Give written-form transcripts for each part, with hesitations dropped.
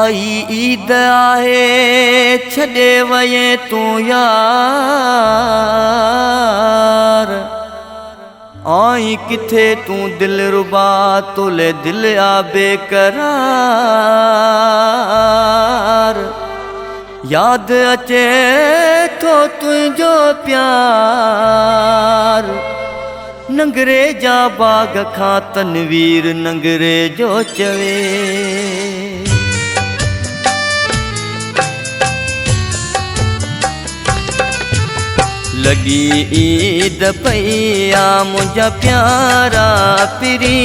आई ईद आहे छॾे वये तूं यार आई किथे तूं दिलरुबा तोले दिल आ बेकरार याद अचे थो तुझो प्यार नंगरे जा बाग खां तनवीर नंगरे जो चवे लगी ईद पईया मुझा प्यारा पिरी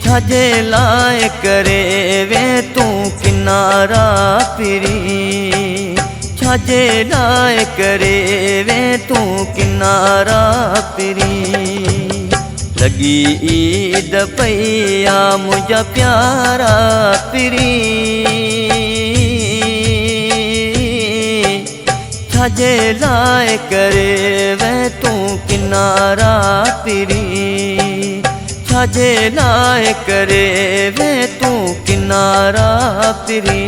छाजे लाए करे वे तू किनारा पिरी छाजे लाए करे वे तू किनारा पिरी लगी ईद पईया मुझा प्यारा पिरी छाजे लाए करे वे तू किनारा पिरी छाजे लाए करे वे तू किनारा पिरी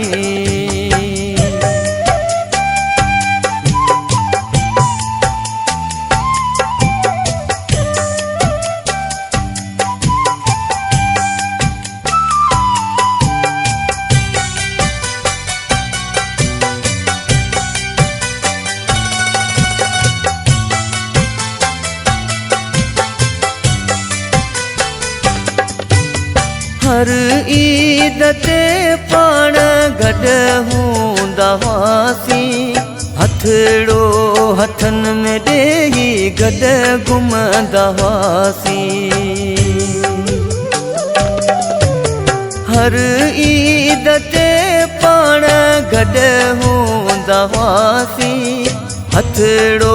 हर ईद ते पाण गॾ हूंदा हुआसीं हथड़ो हथन में ॾेई गॾ घुमंदा हुआसीं हर ईद ते पाण गॾ हूंदा हुआसीं हथड़ो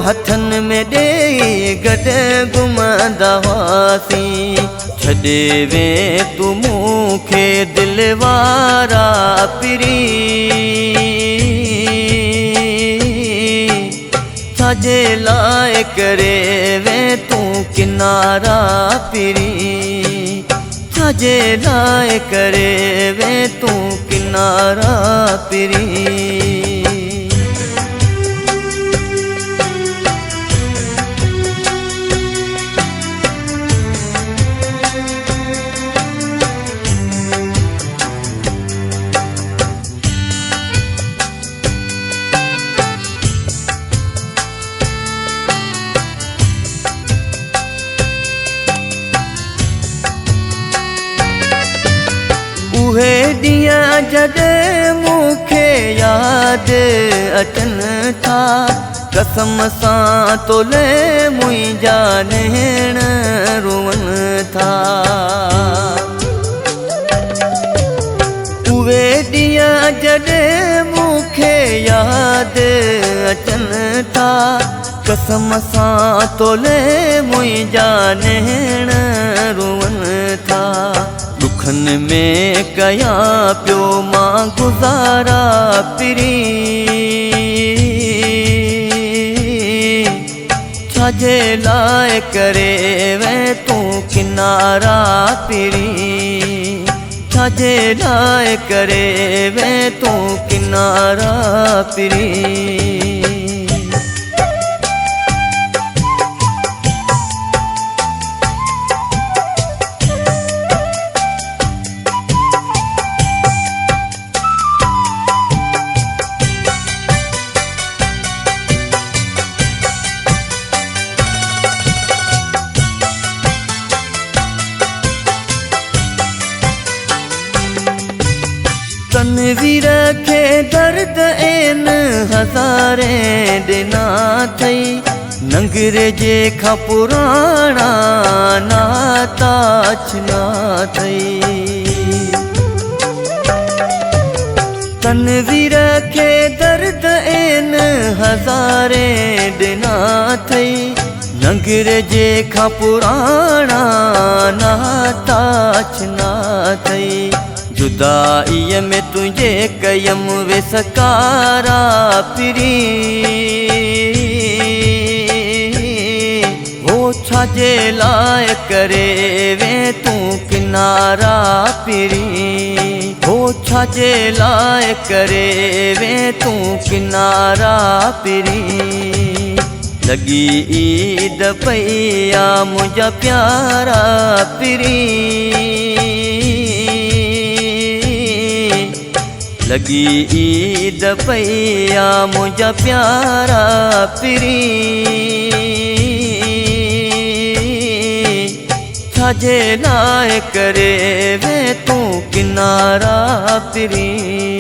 हथन में ॾेई गॾ घुमंदा हुआसीं छॾे वे तू मूंखे दिलवारा पिरी छाजे लाए करे वे तू किनारा पिरी छाजे लाए करे वे तू किनारा पिरी उहे ॾींहं जॾहिं मूंखे यादि अचनि था कसम सां तोले मुंहिंजा नेण रुअनि था उहे ॾींहं जॾहिं मूंखे यादि अचनि था कसम सां तोले मुंहिंजा नेण रुअनि था दुखन में कया पियो मां गुज़ारा पिरी छाजे लाए करे वे तू किनारा पिरी छाजे लाए करे वे तू किनारा पिरी तनवीर खे दर्द एन हज़ारे ॾिना थई नंगरे जे खां पुराणा नाता छना थई तनवीर खे दर्द एन हज़ारे ॾिना थई नंगरे जे खां पुराणा नाता छना थई जुदाईअ में तुझे कयम वे सकारा पिरी हो छाजे लाए करे वे तू किन किनारा पिरी हो छाजे लाए करे वे तू किनारा पिरी लगी ईद पैया मुझा प्यारा पिरी लगी ईद पैया मुझा प्यारा पिरी छाजे लाए करे वे तू किनारा पिरी।